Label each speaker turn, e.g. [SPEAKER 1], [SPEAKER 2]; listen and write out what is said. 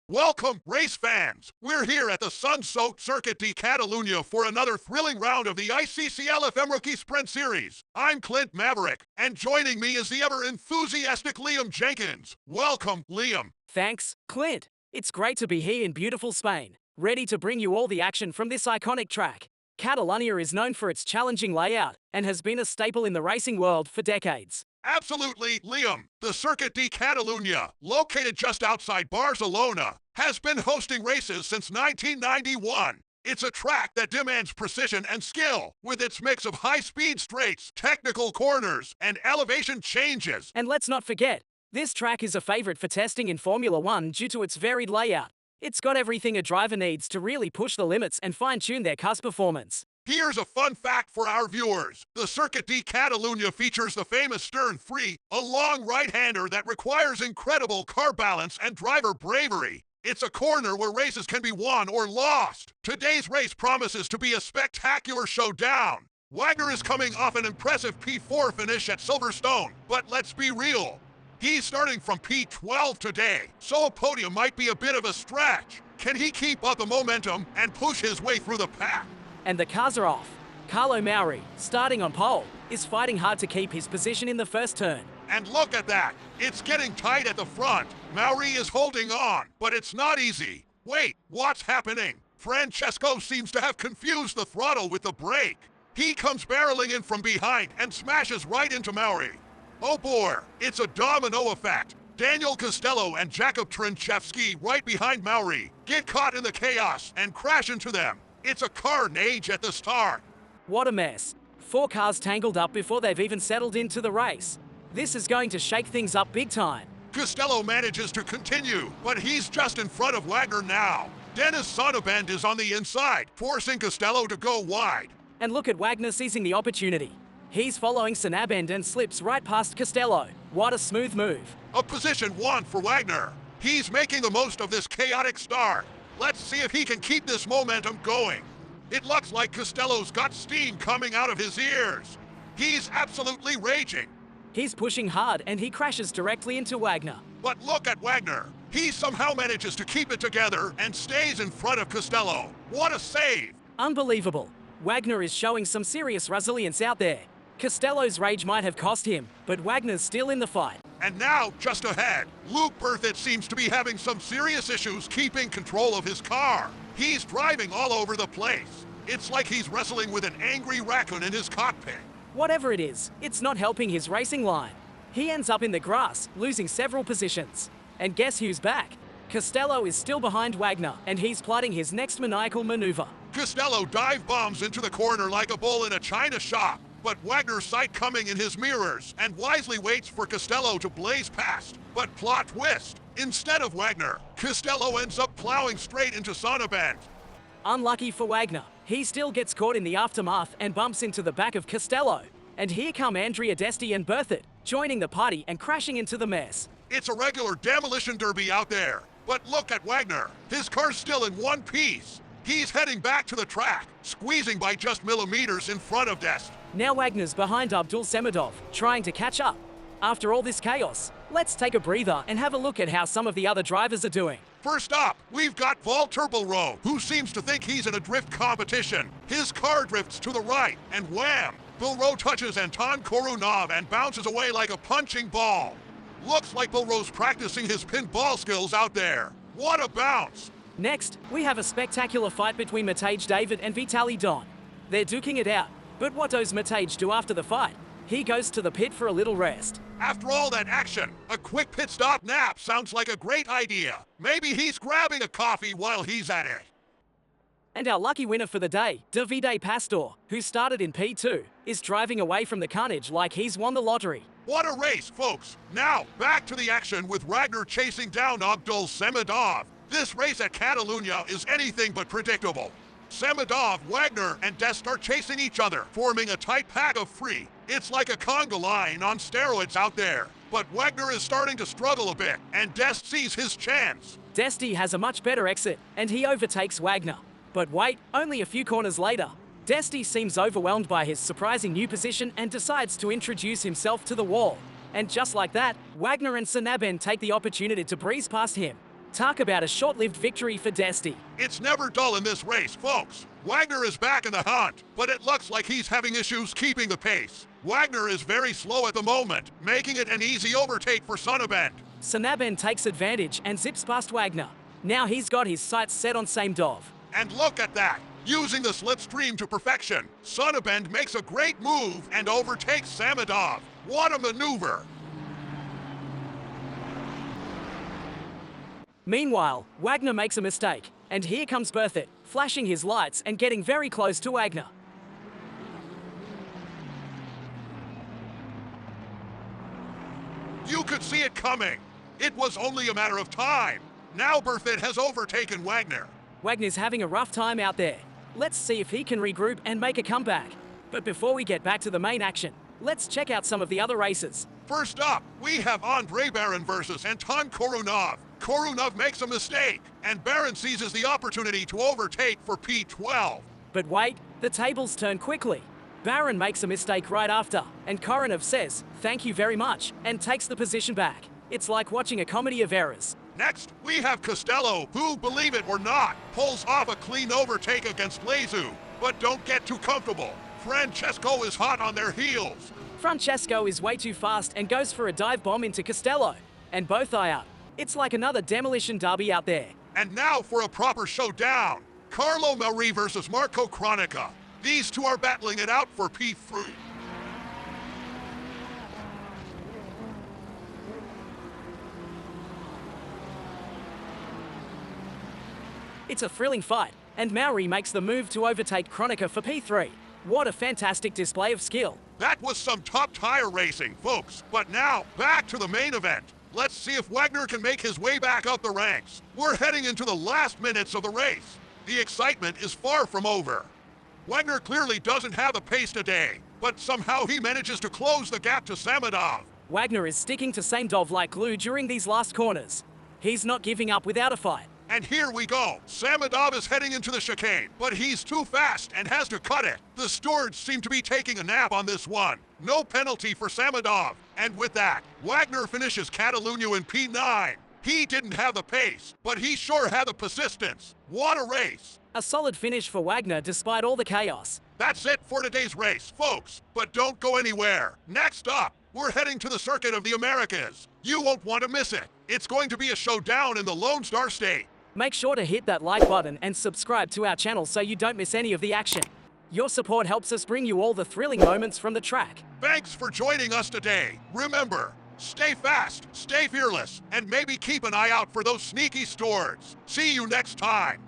[SPEAKER 1] Welcome, race fans! We're here at the sun-soaked Circuit de Catalunya for another thrilling round of the ICC LFM Rookie Sprint Series. I'm Clint Maverick, and joining me is the ever-enthusiastic Liam Jenkins. Welcome, Liam.
[SPEAKER 2] Thanks, Clint. It's great to be here in beautiful Spain, ready to bring you all the action from this iconic track. Catalunya is known for its challenging layout and has been a staple in the racing world for decades.
[SPEAKER 1] Absolutely, Liam. The Circuit de Catalunya, located just outside Barcelona, has been hosting races since 1991. It's a track that demands precision and skill, with its mix of high-speed straights, technical corners, and elevation changes.
[SPEAKER 2] And let's not forget, this track is a favorite for testing in Formula One due to its varied layout. It's got everything a driver needs to really push the limits and fine-tune their car's performance.
[SPEAKER 1] Here's a fun fact for our viewers. The Circuit de Catalunya features the famous Stern 3, a long right-hander that requires incredible car balance and driver bravery. It's a corner where races can be won or lost. Today's race promises to be a spectacular showdown. Wagner is coming off an impressive P4 finish at Silverstone, but let's be real. He's starting from P12 today, so a podium might be a bit of a stretch. Can he keep up the momentum and push his way through the pack?
[SPEAKER 2] And the cars are off. Carlo Mauri, starting on pole, is fighting hard to keep his position in the first turn.
[SPEAKER 1] And look at that. It's getting tight at the front. Mauri is holding on, but it's not easy. Wait, what's happening? Francesco seems to have confused the throttle with the brake. He comes barreling in from behind and smashes right into Mauri. Oh boy, it's a domino effect. Daniel Costello and Jakub Trzynczewski right behind Mauri get caught in the chaos and crash into them. It's a carnage at the start.
[SPEAKER 2] What a mess. 4 cars tangled up before they've even settled into the race. This is going to shake things up big time.
[SPEAKER 1] Costello manages to continue, but he's just in front of Wagner now. Dennis Sonnabend is on the inside, forcing Costello to go wide.
[SPEAKER 2] And look at Wagner seizing the opportunity. He's following Sonnabend and slips right past Costello. What a smooth move.
[SPEAKER 1] A position won for Wagner. He's making the most of this chaotic start. Let's see if he can keep this momentum going. It looks like Costello's got steam coming out of his ears. He's absolutely raging.
[SPEAKER 2] He's pushing hard and he crashes directly into Wagner.
[SPEAKER 1] But look at Wagner. He somehow manages to keep it together and stays in front of Costello. What a save!
[SPEAKER 2] Unbelievable. Wagner is showing some serious resilience out there. Costello's rage might have cost him, but Wagner's still in the fight.
[SPEAKER 1] And now, just ahead, Luke Berthet seems to be having some serious issues keeping control of his car. He's driving all over the place. It's like he's wrestling with an angry raccoon in his cockpit.
[SPEAKER 2] Whatever it is, it's not helping his racing line. He ends up in the grass, losing several positions. And guess who's back? Costello is still behind Wagner, and he's plotting his next maniacal maneuver.
[SPEAKER 1] Costello dive bombs into the corner like a bull in a china shop. But Wagner sight coming in his mirrors and wisely waits for Costello to blaze past. But plot twist, instead of Wagner, Costello ends up plowing straight into Sonnabend.
[SPEAKER 2] Unlucky for Wagner, he still gets caught in the aftermath and bumps into the back of Costello. And here come Andrea Desti and Berthet, joining the party and crashing into the mess.
[SPEAKER 1] It's a regular demolition derby out there. But look at Wagner, his car's still in one piece. He's heading back to the track, squeezing by just millimeters in front of Dest.
[SPEAKER 2] Now Wagner's behind Abdul Samedov, trying to catch up. After all this chaos, let's take a breather and have a look at how some of the other drivers are doing.
[SPEAKER 1] First up, we've got Valtteri Bottas, who seems to think he's in a drift competition. His car drifts to the right, and wham! Bilro touches Anton Korunov and bounces away like a punching ball. Looks like Bilro's practicing his pinball skills out there. What a bounce!
[SPEAKER 2] Next, we have a spectacular fight between Matej David and Vitaly Don. They're duking it out. But what does Matej do after the fight? He goes to the pit for a little rest.
[SPEAKER 1] After all that action, a quick pit stop nap sounds like a great idea. Maybe he's grabbing a coffee while he's at it.
[SPEAKER 2] And our lucky winner for the day, Davide Pastor, who started in P2, is driving away from the carnage like he's won the lottery.
[SPEAKER 1] What a race, folks. Now, back to the action with Wagner chasing down Abdul Samedov. This race at Catalunya is anything but predictable. Samedov, Wagner, and Dest are chasing each other, forming a tight pack of three. It's like a conga line on steroids out there. But Wagner is starting to struggle a bit, and Dest sees his chance.
[SPEAKER 2] Desti has a much better exit, and he overtakes Wagner. But wait, only a few corners later, Desti seems overwhelmed by his surprising new position and decides to introduce himself to the wall. And just like that, Wagner and Sanaben take the opportunity to breeze past him. Talk about a short-lived victory for Desti.
[SPEAKER 1] It's never dull in this race, folks. Wagner is back in the hunt, but it looks like he's having issues keeping the pace. Wagner is very slow at the moment, making it an easy overtake for Sonnabend.
[SPEAKER 2] Sanaben takes advantage and zips past Wagner. Now he's got his sights set on Samedov.
[SPEAKER 1] And look at that! Using the slipstream to perfection, Sonnabend makes a great move and overtakes Samedov. What a maneuver!
[SPEAKER 2] Meanwhile, Wagner makes a mistake, and here comes Berthit, flashing his lights and getting very close to Wagner.
[SPEAKER 1] You could see it coming. It was only a matter of time. Now Berthit has overtaken Wagner.
[SPEAKER 2] Wagner's having a rough time out there. Let's see if he can regroup and make a comeback. But before we get back to the main action, let's check out some of the other races.
[SPEAKER 1] First up, we have Andrei Baron versus Anton Korunov. Korunov makes a mistake, and Baron seizes the opportunity to overtake for P12.
[SPEAKER 2] But wait, the tables turn quickly. Baron makes a mistake right after, and Korunov says, "Thank you very much," and takes the position back. It's like watching a comedy of errors.
[SPEAKER 1] Next, we have Costello, who, believe it or not, pulls off a clean overtake against Lezu. But don't get too comfortable. Francesco is hot on their heels.
[SPEAKER 2] Francesco is way too fast and goes for a dive bomb into Costello, and both eye out. It's like another demolition derby out there.
[SPEAKER 1] And now for a proper showdown. Carlo Mauri versus Marco Cronica. These two are battling it out for P3.
[SPEAKER 2] It's a thrilling fight, and Mauri makes the move to overtake Cronica for P3. What a fantastic display of skill.
[SPEAKER 1] That was some top tire racing, folks. But now, back to the main event. Let's see if Wagner can make his way back up the ranks. We're heading into the last minutes of the race. The excitement is far from over. Wagner clearly doesn't have the pace today, but somehow he manages to close the gap to Samedov.
[SPEAKER 2] Wagner is sticking to Samedov like glue during these last corners. He's not giving up without a fight.
[SPEAKER 1] And here we go. Samedov is heading into the chicane, but he's too fast and has to cut it. The stewards seem to be taking a nap on this one. No penalty for Samedov. And with that, Wagner finishes Catalunya in P9. He didn't have the pace, but he sure had the persistence. What a race.
[SPEAKER 2] A solid finish for Wagner despite all the chaos.
[SPEAKER 1] That's it for today's race, folks. But don't go anywhere. Next up, we're heading to the Circuit of the Americas. You won't want to miss it. It's going to be a showdown in the Lone Star State.
[SPEAKER 2] Make sure to hit that like button and subscribe to our channel so you don't miss any of the action. Your support helps us bring you all the thrilling moments from the track.
[SPEAKER 1] Thanks for joining us today. Remember, stay fast, stay fearless, and maybe keep an eye out for those sneaky stewards. See you next time.